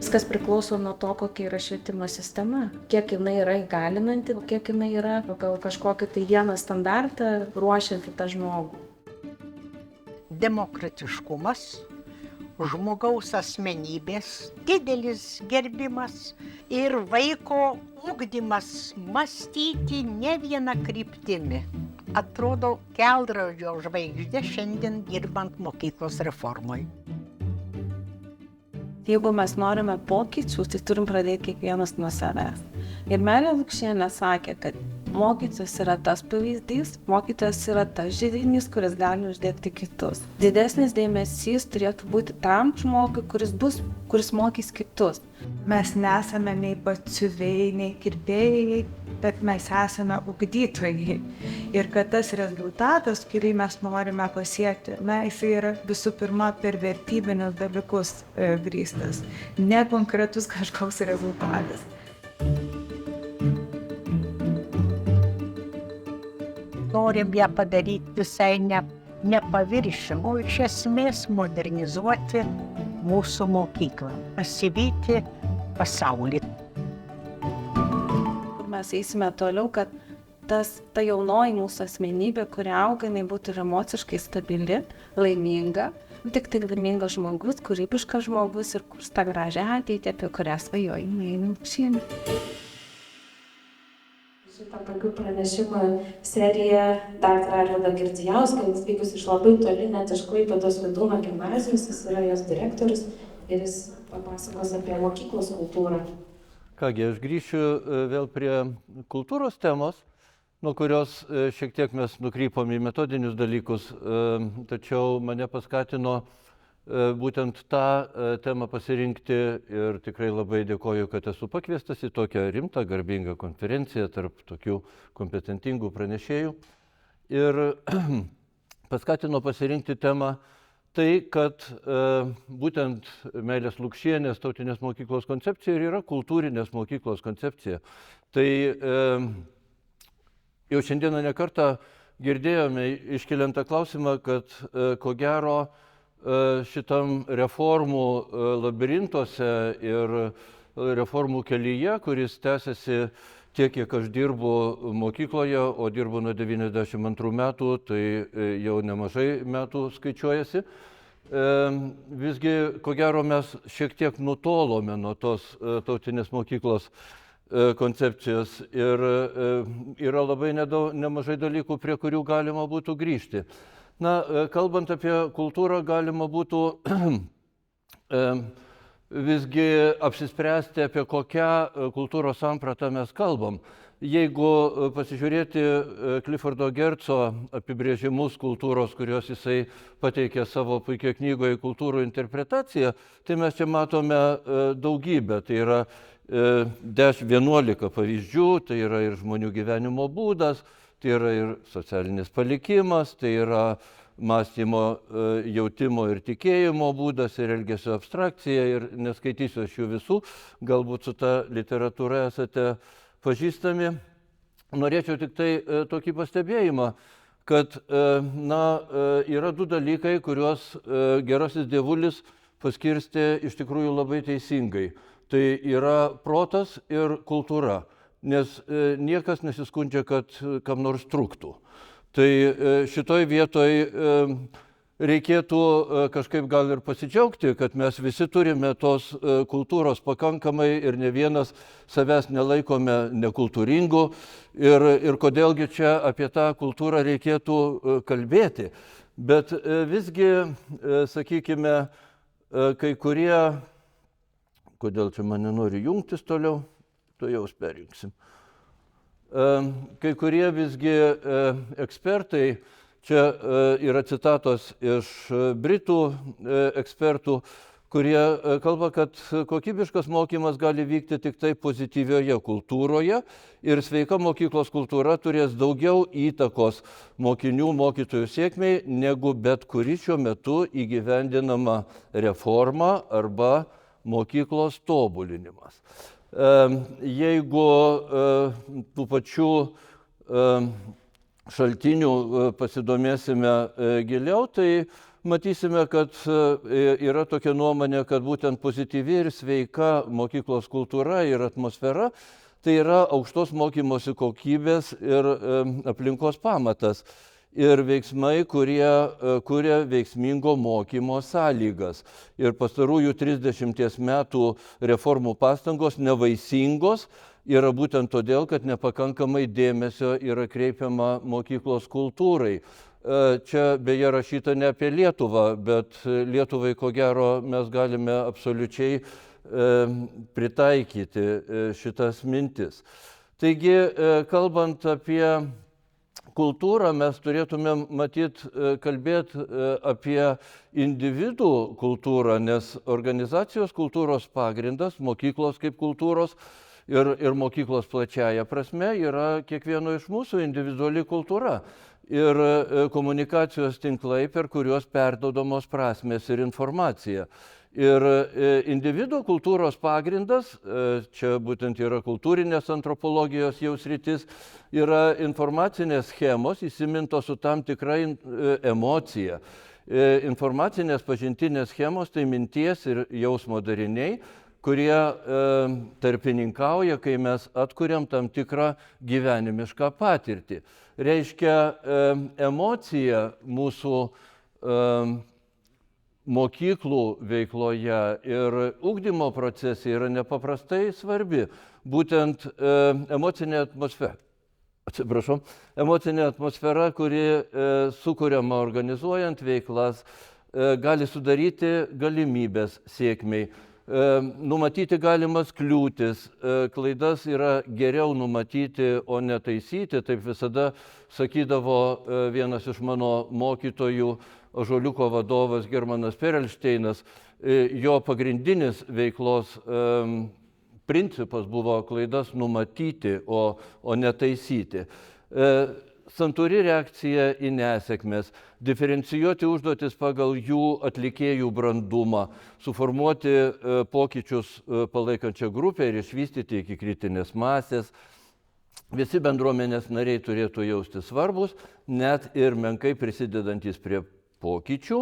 Viskas priklauso nuo to, kokia yra švietimo sistema, kiek jinai yra įgalinanti, kiek jinai yra pagal kažkokį tai vieną standartą ruošianti tą žmogų. Demokratiškumas, žmogaus asmenybės, didelis gerbimas ir vaiko ugdymas mąstyti ne viena kryptimi. Atrodo kelrodžio žvaigždė šiandien dirbant mokyklos reformoj. Jeigu mes norime pokyčių, tai turim pradėti kiekvienas nuo savęs. Ir Melė Lukšienė sakė, kad mokytojas yra tas pavyzdys, mokytojas yra tas židinys, kuris gali uždegti kitus. Didesnis dėmesys turėtų būti tam žmogui, kuris mokys kitus. Mes nesame nei batsiuviai, nei kirpėjai, bet mes esame ugdytojai. Ir kad tas rezultatas, kurį mes norime pasiekti, jisai yra visų pirma per vertybinius dalykus grįstas, ne konkretus kažkoks rezultatas. Norim ją padaryti visai ne paviršium, o iš esmės modernizuoti mūsų mokyklą, pasivyti pasaulį. Mes eisime toliau, kad ta jaunoji mūsų asmenybė, kuri auga, jinai būtų ir emociškai stabili, laiminga, tik tai laimingas žmogus, kūrybiškas žmogus ir kurs tą gražią ateitį, apie kurią svajoja Melė Lukšienė. Šitą tokių pranešimų seriją daktarą Arvydą Girdzijauską, jis vykus iš labai toli, net iš Klaipėdos Vydūno gimnazijos, jis yra jos direktorius ir jis papasakos apie mokyklos kultūrą. Kągi, aš grįšiu vėl prie kultūros temos, nuo kurios šiek tiek mes nukrypom į metodinius dalykus, tačiau mane paskatino būtent tą temą pasirinkti ir tikrai labai dėkoju, kad esu pakviestas į tokią rimtą, garbingą konferenciją tarp tokių kompetentingų pranešėjų. Ir paskatino pasirinkti temą tai, kad būtent Melės Lukšienės tautinės mokyklos koncepcija ir yra kultūrinės mokyklos koncepcija. Tai jau šiandieną nekartą girdėjome iškeliant tą klausimą, kad ko gero šitam reformų labirintuose ir reformų kelyje, kuris tęsiasi tiek, kiek aš dirbu mokykloje, o dirbu nuo 92 metų, tai jau nemažai metų skaičiuojasi. Visgi, ko gero, mes šiek tiek nutolome nuo tos tautinės mokyklos koncepcijos ir yra labai nemažai dalykų, prie kurių galima būtų grįžti. Na, kalbant apie kultūrą, galima būtų visgi apsispręsti, apie kokią kultūros sampratą mes kalbam. Jeigu pasižiūrėti Cliffordo Geertzo apibrėžimus kultūros, kuriuos jisai pateikė savo puikiai knygoje Kultūrų interpretacija, tai mes čia matome daugybę. Tai yra 10-11 pavyzdžių, tai yra ir žmonių gyvenimo būdas, tai yra ir socialinis palikimas, tai yra mąstymo, jautimo ir tikėjimo būdas ir elgesio abstrakcija, ir neskaitysiu aš jų visų, galbūt su ta literatūra esate pažįstami. Norėčiau tik tai tokį pastebėjimą, kad yra du dalykai, kuriuos gerasis dievulis paskirstė iš tikrųjų labai teisingai. Tai yra protas ir kultūra, nes niekas nesiskundžia, kad kam nors trūktų. Tai šitoj vietoj reikėtų kažkaip gal ir pasidžiaugti, kad mes visi turime tos kultūros pakankamai ir ne vienas savęs nelaikome nekultūringu. Ir kodėlgi čia apie tą kultūrą reikėtų kalbėti. Bet visgi, sakykime, kai kurie, kodėl čia man nenori jungtis toliau, to jau perjungsim. Kai kurie visgi ekspertai, čia yra citatos iš britų ekspertų, kurie kalba, kad kokybiškas mokymas gali vykti tik tai pozityvioje kultūroje ir sveika mokyklos kultūra turės daugiau įtakos mokinių, mokytojų sėkmei negu bet kuri šiuo metu įgyvendinama reforma arba mokyklos tobulinimas. Jeigu tų pačių šaltinių pasidomėsime giliau, tai matysime, kad yra tokia nuomonė, kad būtent pozityvi ir sveika mokyklos kultūra ir atmosfera tai yra aukštos mokymosi kokybės ir aplinkos pamatas ir veiksmai, kurie kuria veiksmingo mokymo sąlygas. Ir pastarųjų 30 metų reformų pastangos nevaisingos yra būtent todėl, kad nepakankamai dėmesio yra kreipiama mokyklos kultūrai. Čia beje rašyta ne apie Lietuvą, bet Lietuvai ko gero mes galime absoliučiai pritaikyti šitas mintis. Taigi, kalbant apie kultūrą, mes turėtumėm kalbėti apie individų kultūrą, nes organizacijos kultūros pagrindas, mokyklos kaip kultūros ir mokyklos plačiaja prasme yra kiekvieno iš mūsų individuali kultūra ir komunikacijos tinklai, per kuriuos perduodamos prasmės ir informacija. Ir individo kultūros pagrindas, čia būtent yra kultūrinės antropologijos jau sritis, yra informacinės schemos įsimintos su tam tikra emocija. Informacinės pažintinės schemos tai minties ir jausmo dariniai, kurie tarpininkauja, kai mes atkuriam tam tikrą gyvenimišką patirtį. Reiškia, emocija mūsų mokyklų veikloje ir ugdymo procese yra nepaprastai svarbi. Būtent emocinė atmosfera, kuri sukuriama organizuojant veiklas, gali sudaryti galimybės sėkmei. Numatyti galimas kliūtis, klaidas yra geriau numatyti, o ne taisyti, taip visada sakydavo vienas iš mano mokytojų, Ąžuoliuko vadovas Germanas Perelšteinas. Jo pagrindinis veiklos principas buvo klaidas numatyti, o ne taisyti. Santūri reakcija į nesėkmes, diferencijuoti užduotis pagal jų atlikėjų brandumą, suformuoti pokyčius palaikančią grupę ir išvystyti iki kritinės masės. Visi bendruomenės nariai turėtų jaustis svarbus, net ir menkai prisidedantis prie pokyčių,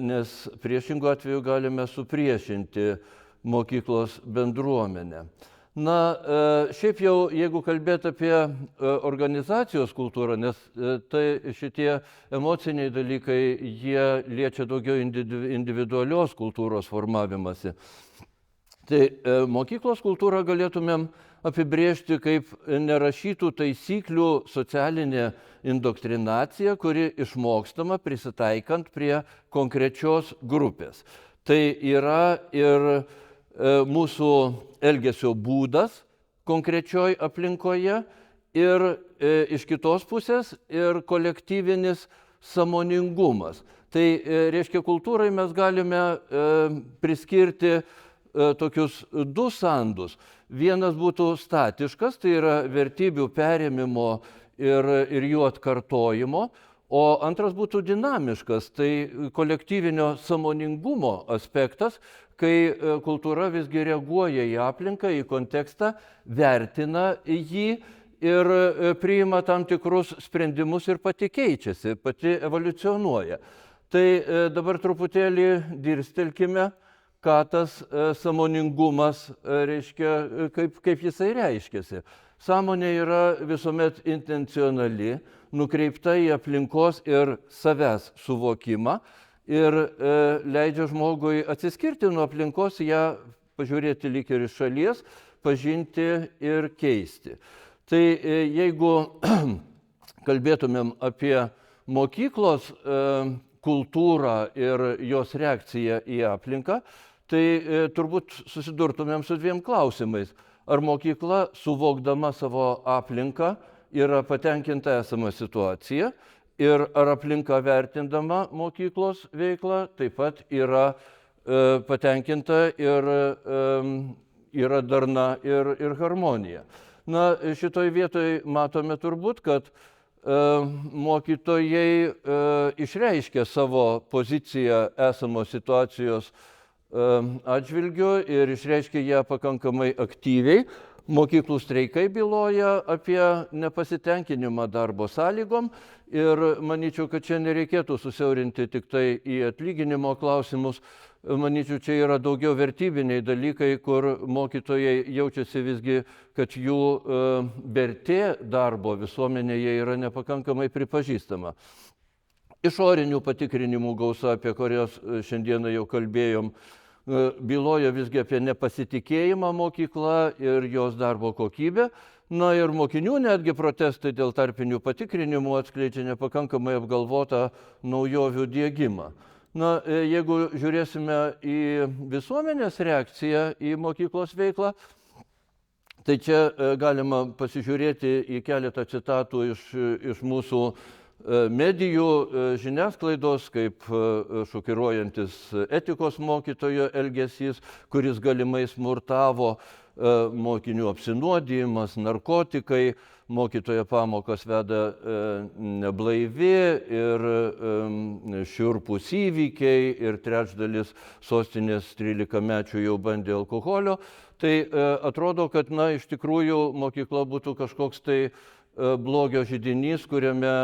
nes priešingų atveju galime supriešinti mokyklos bendruomenę. Na, šiaip jau, jeigu kalbėti apie organizacijos kultūrą, nes tai šitie emociniai dalykai, jie liečia daugiau individualios kultūros formavimąsi. Tai mokyklos kultūrą galėtumėm apibrėžti kaip nerašytų taisyklių socialinė indoktrinacija, kuri išmokstama prisitaikant prie konkrečios grupės. Tai yra ir mūsų elgesio būdas konkrečioj aplinkoje ir iš kitos pusės ir kolektyvinis sąmoningumas. Tai reiškia, kultūrai mes galime priskirti tokius du sandus. Vienas būtų statiškas, tai yra vertybių perėmimo ir jų atkartojimo, o antras būtų dinamiškas, tai kolektyvinio sąmoningumo aspektas, kai kultūra visgi reaguoja į aplinką, į kontekstą, vertina jį ir priima tam tikrus sprendimus ir pati keičiasi, pati evoliucionuoja. Tai dabar truputėlį dirstelkime, ką tas sąmoningumas reiškia, kaip jisai reiškiasi. Sąmonė yra visuomet intencionali, nukreipta į aplinkos ir savęs suvokimą ir leidžia žmogui atsiskirti nuo aplinkos, ją pažiūrėti lyg ir iš šalies, pažinti ir keisti. Tai jeigu kalbėtumėm apie mokyklos kultūrą ir jos reakciją į aplinką, tai turbūt susidurtumėm su dviem klausimais. Ar mokykla, suvokdama savo aplinką, yra patenkinta esama situacija ir ar aplinka vertindama mokyklos veiklą taip pat yra patenkinta ir yra darna ir harmonija. Na, šitoj vietoj matome turbūt, kad mokytojai išreiškia savo poziciją esamos situacijos atžvilgiu ir išreiškia ją pakankamai aktyviai, Mokyklų streikai byloja apie nepasitenkinimą darbo sąlygom ir manyčiau, kad čia nereikėtų susiaurinti tik tai į atlyginimo klausimus. Manyčiau, čia yra daugiau vertybiniai dalykai, kur mokytojai jaučiasi visgi, kad jų vertė darbo visuomenėje yra nepakankamai pripažįstama. Išorinių patikrinimų gausa, apie kurias šiandieną jau kalbėjom, byloja visgi apie nepasitikėjimą mokykla ir jos darbo kokybę. Na ir mokinių netgi protestai dėl tarpinių patikrinimų atskleidžia nepakankamai apgalvotą naujovių diegimą. Na, jeigu žiūrėsime į visuomenės reakciją į mokyklos veiklą, tai čia galima pasižiūrėti į keletą citatų iš mūsų medijų žiniasklaidos, kaip šokiruojantis etikos mokytojo elgesys, kuris galimai smurtavo, mokinių apsinuodijimas, narkotikai, mokytojo pamokas veda neblaivi ir šiurpūs įvykiai ir trečdalis sostinės 13-mečių jau bandė alkoholio. Tai atrodo, kad iš tikrųjų mokykla būtų kažkoks tai blogio židinys, kuriame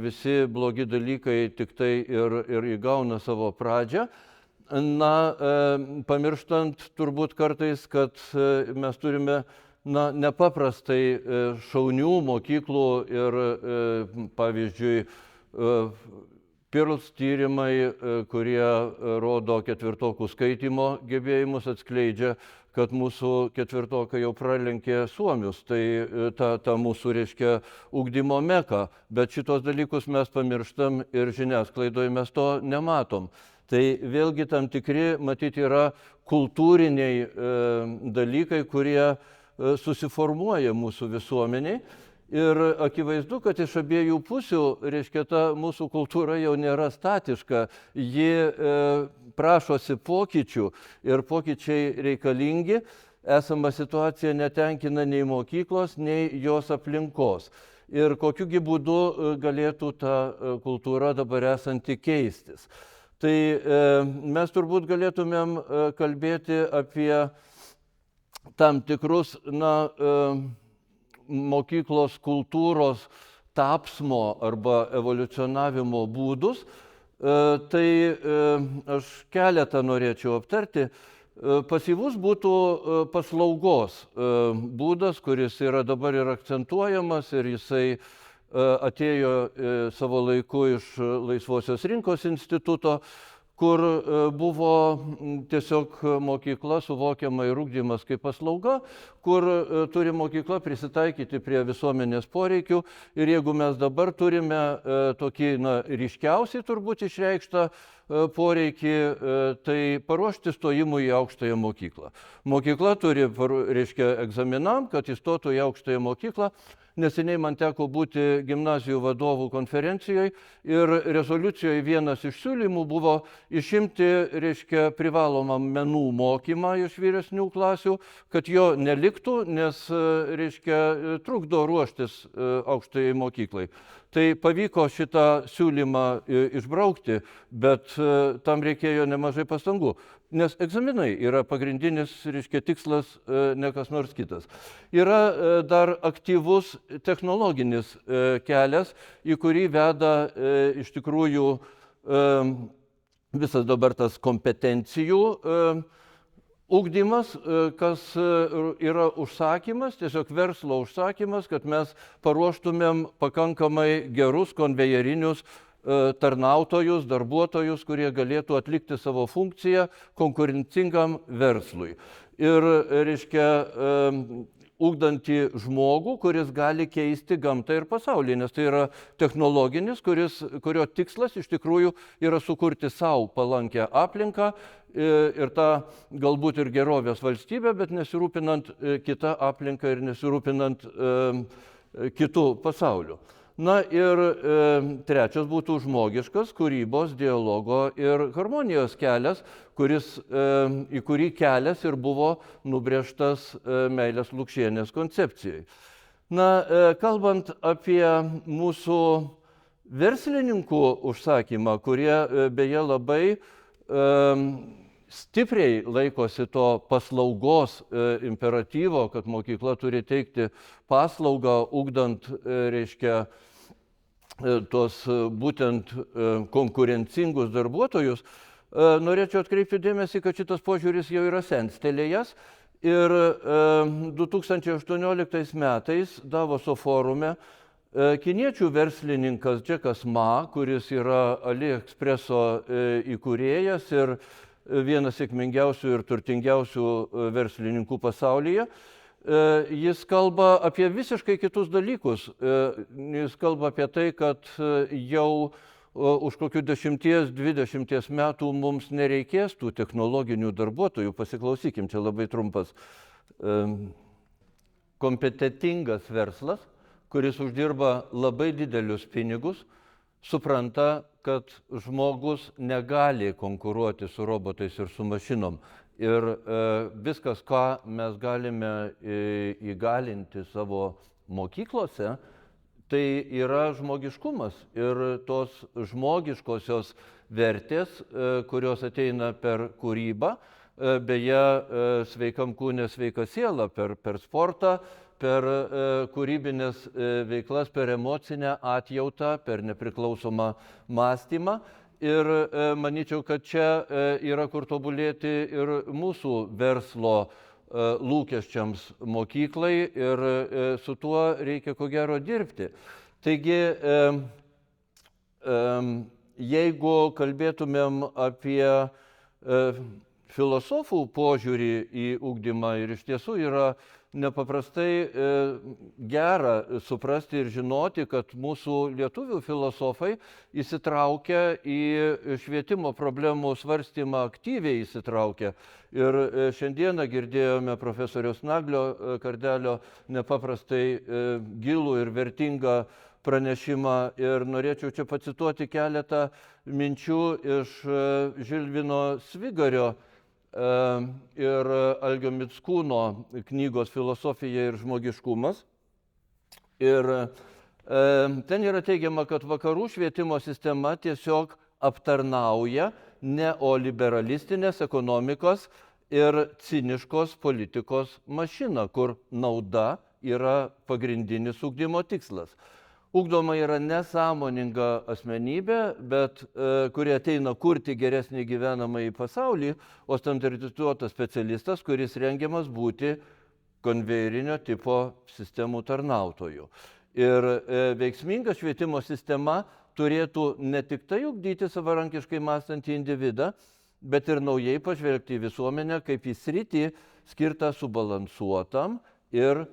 visi blogi dalykai tik tai ir įgauna savo pradžią. Na, pamirštant turbūt kartais, kad mes turime nepaprastai šaunių mokyklų ir, pavyzdžiui, PIRLS tyrimai, kurie rodo ketvirtokų skaitymo gebėjimus, atskleidžia, kad mūsų ketvirtokai jau pralenkė suomius. Tai ta mūsų, reiškia, ugdymo meka. Bet šitos dalykus mes pamirštam ir žiniasklaidoje mes to nematom. Tai vėlgi tam tikri, matyti, yra kultūriniai dalykai, kurie susiformuoja mūsų visuomeniai. Ir akivaizdu, kad iš abiejų pusių, reiškia, ta mūsų kultūra jau nėra statiška, ji prašosi pokyčių ir pokyčiai reikalingi. Esama situacija netenkina nei mokyklos, nei jos aplinkos. Ir kokiugi būdu galėtų ta kultūra dabar esanti keistis. Tai mes turbūt galėtumėm kalbėti apie tam tikrus, mokyklos kultūros tapsmo arba evoliucionavimo būdus. Tai aš keletą norėčiau aptarti. Pasyvus būtų paslaugos būdas, kuris yra dabar ir akcentuojamas ir jisai atėjo savo laiku iš Laisvosios rinkos instituto, kur buvo tiesiog mokykla suvokiama ir ugdymas kaip paslauga, kur turi mokykla prisitaikyti prie visuomenės poreikių. Ir jeigu mes dabar turime tokį ryškiausiai turbūt išreikštą poreikį, tai paruošti stojimui į aukštąją mokyklą. Mokykla turi, reiškia, egzaminam, kad įstotų į aukštąją mokyklą. Neseniai man teko būti gimnazijų vadovų konferencijoje ir rezoliucijoje vienas iš siūlymų buvo išimti, reiškia, privalomą menų mokymą iš vyresnių klasių, kad jo neliktų, nes, reiškia, trukdo ruoštis aukštajai mokyklai. Tai pavyko šitą siūlymą išbraukti, bet tam reikėjo nemažai pastangų. Nes egzaminai yra pagrindinis, reiškia, tikslas, ne kas nors kitas. Yra dar aktyvus technologinis kelias, į kurį veda iš tikrųjų visas dabar tas kompetencijų ugdymas, kas yra užsakymas, tiesiog verslo užsakymas, kad mes paruoštumėm pakankamai gerus konvejerinius tarnautojus, darbuotojus, kurie galėtų atlikti savo funkciją konkurencingam verslui. Ir, reiškia, ugdantį žmogų, kuris gali keisti gamtą ir pasaulį, nes tai yra technologinis, kurio tikslas iš tikrųjų yra sukurti savo palankę aplinką ir tą galbūt ir gerovės valstybę, bet nesirūpinant kitą aplinką ir nesirūpinant kitų pasaulių. Na ir trečias būtų žmogiškas kūrybos, dialogo ir harmonijos kelias, į kurį kelias ir buvo nubrėžtas Meilės Lukšienės koncepcijai. Na, kalbant apie mūsų verslininkų užsakymą, kurie beje labai stipriai laikosi to paslaugos imperatyvo, kad mokykla turi teikti paslaugą, ugdant, reiškia, tos būtent konkurencingus darbuotojus, norėčiau atkreipti dėmesį, kad šitas požiūris jau yra senstelėjęs ir 2018 metais Davoso forume kiniečių verslininkas Džekas Ma, kuris yra AliExpreso įkūrėjas ir vienas sėkmingiausių ir turtingiausių verslininkų pasaulyje, jis kalba apie visiškai kitus dalykus. Jis kalba apie tai, kad jau už kokių 10-20 metų mums nereikės tų technologinių darbuotojų. Pasiklausykim, čia labai trumpas. Kompetentingas verslas, kuris uždirba labai didelius pinigus, supranta, kad žmogus negali konkuruoti su robotais ir su mašinom. Ir viskas, ką mes galime įgalinti savo mokyklose, tai yra žmogiškumas. Ir tos žmogiškosios vertės, kurios ateina per kūrybą, beje, sveikam kūne sveika siela, per sportą, per kūrybinės veiklas, per emocinę atjautą, per nepriklausomą mąstymą. Ir manyčiau, kad čia yra kur tobulėti ir mūsų verslo lūkesčiams mokyklai ir su tuo reikia ko gero dirbti. Taigi, jeigu kalbėtumėm apie filosofų požiūrį į ugdymą, ir iš tiesų yra nepaprastai gera suprasti ir žinoti, kad mūsų lietuvių filosofai įsitraukia į švietimo problemų svarstymą, aktyviai įsitraukia. Ir šiandieną girdėjome profesoriaus Naglio Kardelio nepaprastai gilų ir vertingą pranešimą ir norėčiau čia pacituoti keletą minčių iš Žilvino Svigario ir Algio Mickūno knygos Filosofija ir žmogiškumas. Ir ten yra teigiama, kad vakarų švietimo sistema tiesiog aptarnauja neoliberalistinės ekonomikos ir ciniškos politikos mašiną, kur nauda yra pagrindinis ugdymo tikslas. Ugdoma yra nesąmoninga asmenybė, bet kuri ateina kurti geresnį gyvenamąjį pasaulį, o standartizuotas specialistas, kuris rengiamas būti konvejerinio tipo sistemų tarnautojų. Ir veiksminga švietimo sistema turėtų ne tik tai ugdyti savarankiškai mąstantį individą, bet ir naujai pažvelgti į visuomenę kaip į sritį skirtą subalansuotam ir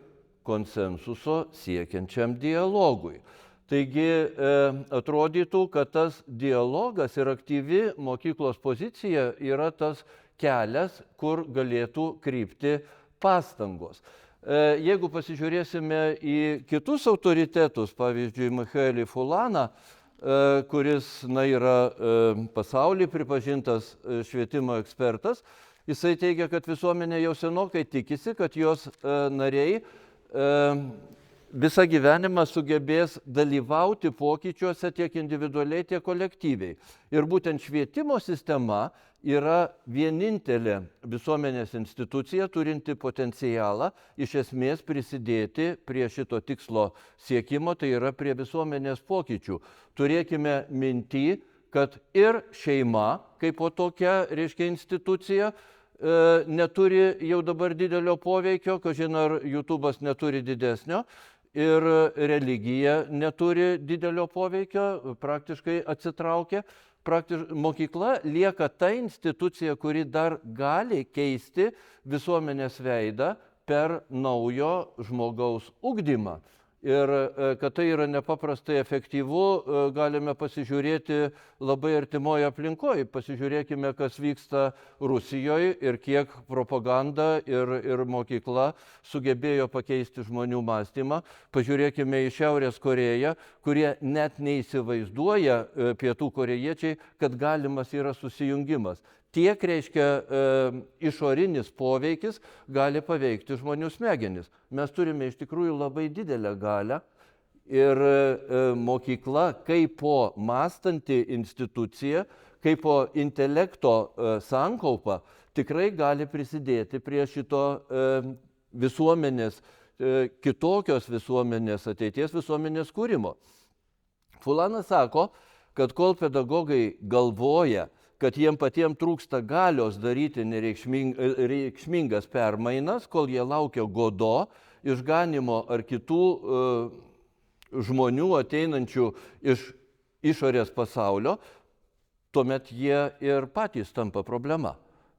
konsensuso siekiančiam dialogui. Taigi atrodytų, kad tas dialogas ir aktyvi mokyklos pozicija yra tas kelias, kur galėtų krypti pastangos. Jeigu pasižiūrėsime į kitus autoritetus, pavyzdžiui, Michaelį Fulaną, kuris yra pasaulyje pripažintas švietimo ekspertas, jisai teigia, kad visuomenė jau senokai tikisi, kad jos nariai visą gyvenimą sugebės dalyvauti pokyčiuose tiek individualiai, tiek kolektyviai. Ir būtent švietimo sistema yra vienintelė visuomenės institucija turinti potencialą iš esmės prisidėti prie šito tikslo siekimo, tai yra prie visuomenės pokyčių. Turėkime minty, kad ir šeima, kaip po tokia, reiškia, institucija, neturi jau dabar didelio poveikio, kažin ar YouTube'as neturi didesnio, ir religija neturi didelio poveikio, praktiškai atsitraukia. Mokykla lieka ta institucija, kuri dar gali keisti visuomenės veidą per naujo žmogaus ugdymą. Ir kad tai yra nepaprastai efektyvu, galime pasižiūrėti labai artimoje aplinkoje. Pasižiūrėkime, kas vyksta Rusijoje ir kiek propaganda ir mokykla sugebėjo pakeisti žmonių mąstymą. Pažiūrėkime į Šiaurės Korėją, kurie net neįsivaizduoja pietų korėjiečiai, kad galimas yra susijungimas. Tiek, reiškia, išorinis poveikis gali paveikti žmonių smegenis. Mes turime iš tikrųjų labai didelę galią ir mokykla kaip po mąstanti institucija, kaip intelekto sankaupa tikrai gali prisidėti prie šito visuomenės, kitokios visuomenės, ateities visuomenės kūrimo. Fulanas sako, kad kol pedagogai galvoja, kad jiem patiems trūksta galios daryti reikšmingas permainas, kol jie laukia Godo, išganimo ar kitų žmonių ateinančių iš išorės pasaulio, tuomet jie ir patys tampa problema,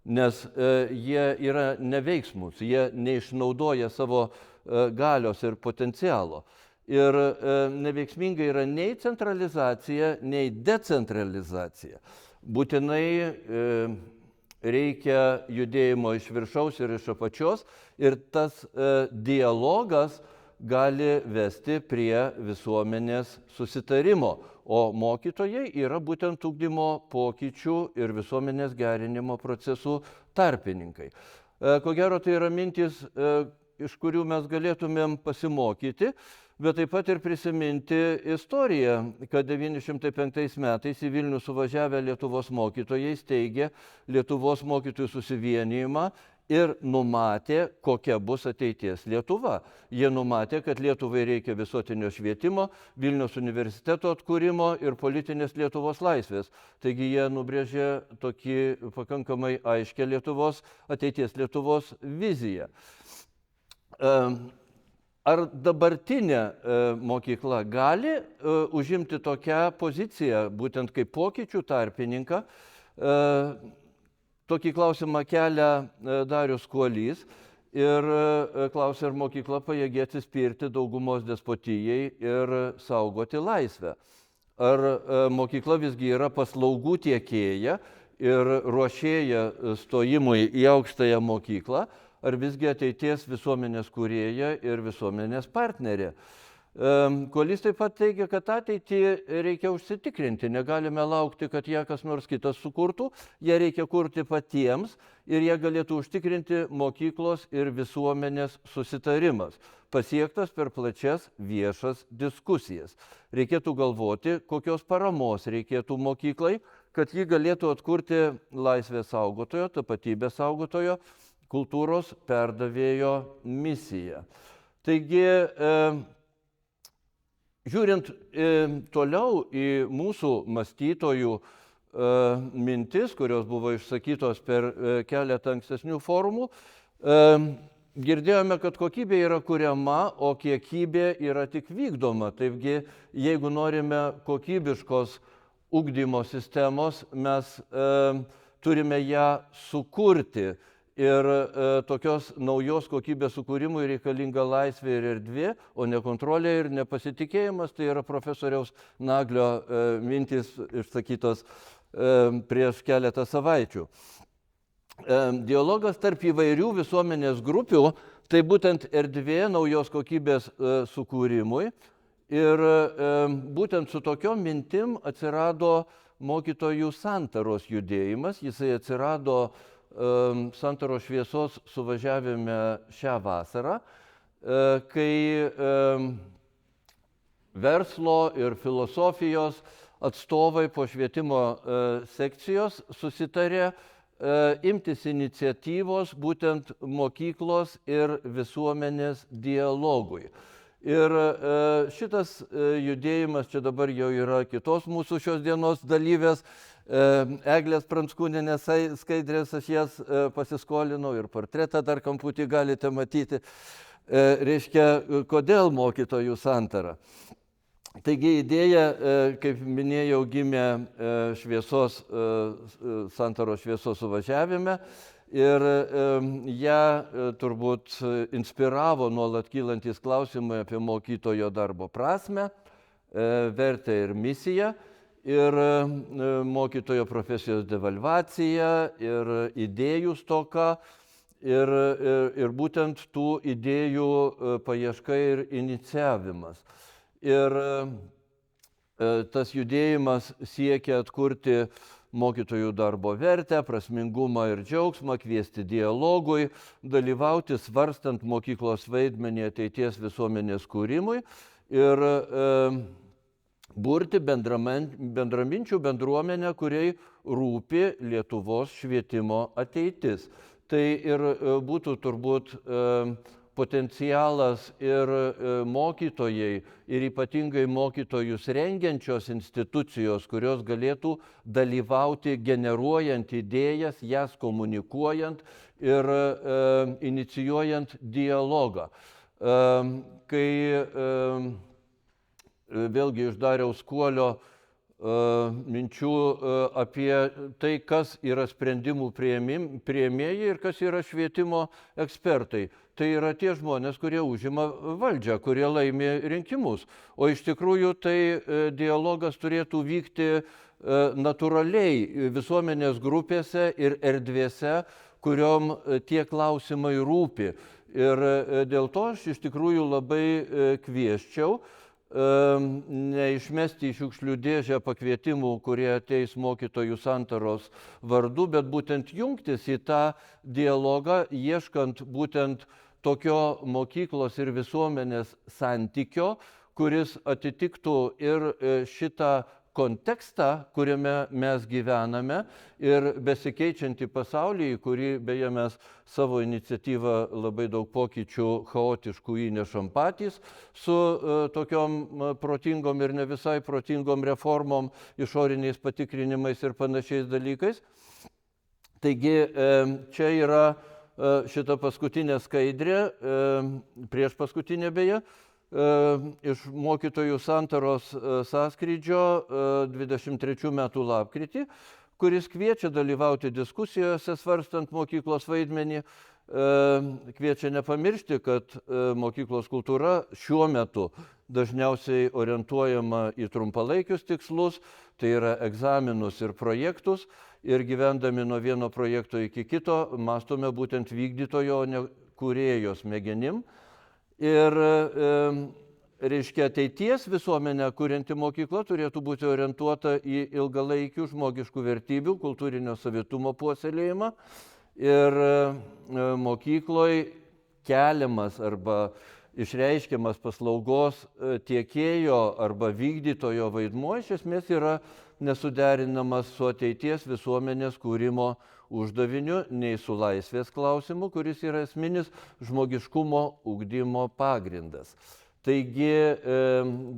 nes jie yra neveiksmūs, jie neišnaudoja savo galios ir potencialo. Ir neveiksminga yra nei centralizacija, nei decentralizacija. Būtinai reikia judėjimo iš viršaus ir iš apačios ir tas dialogas gali vesti prie visuomenės susitarimo, o mokytojai yra būtent ugdymo pokyčių ir visuomenės gerinimo procesų tarpininkai. Ko gero, tai yra mintis, iš kurių mes galėtumėm pasimokyti, bet taip pat ir prisiminti istoriją, kad 905 metais į Vilnių suvažiavę Lietuvos mokytojai steigė Lietuvos mokytojų susivienijimą ir numatė, kokia bus ateities Lietuva. Jie numatė, kad Lietuvai reikia visuotinio švietimo, Vilniaus universiteto atkūrimo ir politinės Lietuvos laisvės. Taigi jie nubrėžė tokį pakankamai aiškę ateities Lietuvos viziją. Ar dabartinė mokykla gali užimti tokią poziciją, būtent kaip pokyčių tarpininką? Tokį klausimą kelia Darius Kuolys ir klausia, ar mokykla pajėgi atsispirti daugumos despotijai ir saugoti laisvę. Ar mokykla visgi yra paslaugų tiekėja ir ruošėja stojimui į aukštąją mokyklą, ar visgi ateities visuomenės kūrėja ir visuomenės partnerė. Kuolys taip pat teigia, kad ateitį reikia užsitikrinti, negalime laukti, kad ją kas nors kitas sukurtų, ją reikia kurti patiems ir ją galėtų užtikrinti mokyklos ir visuomenės susitarimas, pasiektas per plačias viešas diskusijas. Reikėtų galvoti, kokios paramos reikėtų mokyklai, kad ji galėtų atkurti laisvės saugotojo, tapatybės saugotojo, kultūros perdavėjo misiją. Taigi, žiūrint toliau į mūsų mąstytojų mintis, kurios buvo išsakytos per keletą ankstesnių forumų, girdėjome, kad kokybė yra kuriama, o kiekybė yra tik vykdoma. Taigi, jeigu norime kokybiškos ugdymo sistemos, mes turime ją sukurti. Ir tokios naujos kokybės sukūrimui reikalinga laisvė ir erdvė, o ne kontrolė ir nepasitikėjimas. Tai yra profesoriaus Naglio mintys išsakytos prieš keletą savaičių. Dialogas tarp įvairių visuomenės grupių - tai būtent erdvė naujos kokybės sukūrimui. Ir būtent su tokiom mintim atsirado mokytojų santaros judėjimas. Jisai atsirado Santaros šviesos suvažiavime šią vasarą, kai verslo ir filosofijos atstovai po švietimo sekcijos susitarė imtis iniciatyvos būtent mokyklos ir visuomenės dialogui. Ir šitas judėjimas čia dabar jau yra kitos mūsų šios dienos dalyvės, Eglės Pranckūnienės skaidrės, aš jas pasiskolinau ir portretą dar kamputį galite matyti. Reiškia, kodėl mokytojų santara. Taigi idėja, kaip minėjau, gimė Santaros šviesos suvažiavime ir ją turbūt inspiravo nuolat kylantis klausimai apie mokytojo darbo prasmę, vertę ir misiją. Ir mokytojo profesijos devalvacija, ir idėjų stoka, ir būtent tų idėjų paieška ir iniciavimas. Ir tas judėjimas siekia atkurti mokytojų darbo vertę, prasmingumą ir džiaugsmą, kviesti dialogui, dalyvauti svarstant mokyklos vaidmenį ateities visuomenės kūrimui ir burti bendraminčių bendruomenę, kuriai rūpi Lietuvos švietimo ateitis. Tai ir būtų turbūt potencialas ir mokytojai, ir ypatingai mokytojus rengiančios institucijos, kurios galėtų dalyvauti generuojant idėjas, jas komunikuojant ir inicijuojant dialogą. Kai vėlgi iš Dariaus Kuolio minčių apie tai, kas yra sprendimų priėmėjai ir kas yra švietimo ekspertai. Tai yra tie žmonės, kurie užima valdžią, kurie laimi rinkimus. O iš tikrųjų tai dialogas turėtų vykti natūraliai visuomenės grupėse ir erdvėse, kuriom tie klausimai rūpi. Ir dėl to aš iš tikrųjų labai kviesčiau neišmesti į šiukšlių dėžę pakvietimų, kurie ateis mokytojų santaros vardu, bet būtent jungtis į tą dialogą, ieškant būtent tokio mokyklos ir visuomenės santykio, kuris atitiktų ir šitą kontekstą, kuriame mes gyvename ir besikeičiantį pasaulį, į kurį beje mes savo iniciatyvą labai daug pokyčių chaotiškų įnešam patys su tokiom protingom ir ne visai protingom reformom, išoriniais patikrinimais ir panašiais dalykais. Taigi čia yra šita paskutinė skaidrė, prieš paskutinė beje, iš mokytojų santaros sąskrydžio 23 metų lapkritį, kuris kviečia dalyvauti diskusijose, svarstant mokyklos vaidmenį, kviečia nepamiršti, kad mokyklos kultūra šiuo metu dažniausiai orientuojama į trumpalaikius tikslus, tai yra egzaminus ir projektus, ir gyvendami nuo vieno projekto iki kito, mąstome būtent vykdytojo, o ne kūrėjo smegenim. Ir reiškia, ateities visuomenę kurianti mokykla turėtų būti orientuota į ilgalaikių žmogiškų vertybių, kultūrinio savitumo puoselėjimą. Ir mokykloje keliamas arba išreiškiamas paslaugos tiekėjo arba vykdytojo vaidmuo iš esmės yra nesuderinamas su ateities visuomenės kūrimo uždaviniu, nei su laisvės klausimu, kuris yra esminis žmogiškumo ugdymo pagrindas. Taigi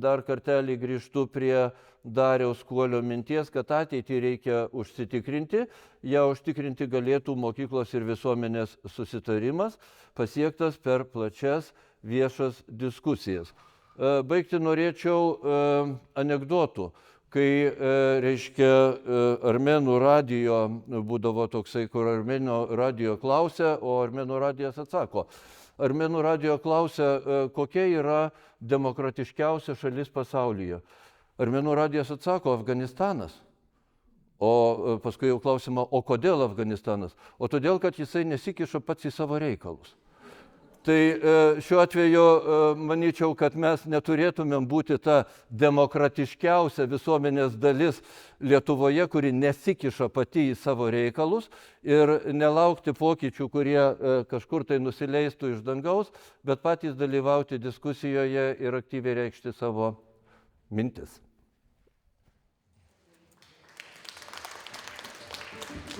dar kartelį grįžtu prie Dariaus Kuolio minties, kad ateitį reikia užsitikrinti. Ją užtikrinti galėtų mokyklos ir visuomenės susitarimas, pasiektas per plačias viešas diskusijas. Baigti norėčiau anekdotų. Kai, reiškia, Armėnų radijo būdavo toksai, kur Armėnų radijo klausia, o Armėnų radijas atsako. Armėnų radijo klausia, kokia yra demokratiškiausia šalis pasaulyje. Armėnų radijas atsako, Afganistanas. O paskui jau klausima, o kodėl Afganistanas? O todėl, kad jisai nesikiša pats į savo reikalus. Tai šiuo atveju manyčiau, kad mes neturėtumėm būti ta demokratiškiausia visuomenės dalis Lietuvoje, kuri nesikiša pati į savo reikalus ir nelaukti pokyčių, kurie kažkur tai nusileistų iš dangaus, bet patys dalyvauti diskusijoje ir aktyviai reikšti savo mintis.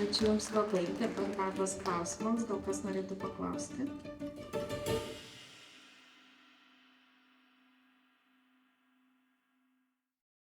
Ačiū Jums labai, dabar metas klausimams, gal kas norėtų paklausti?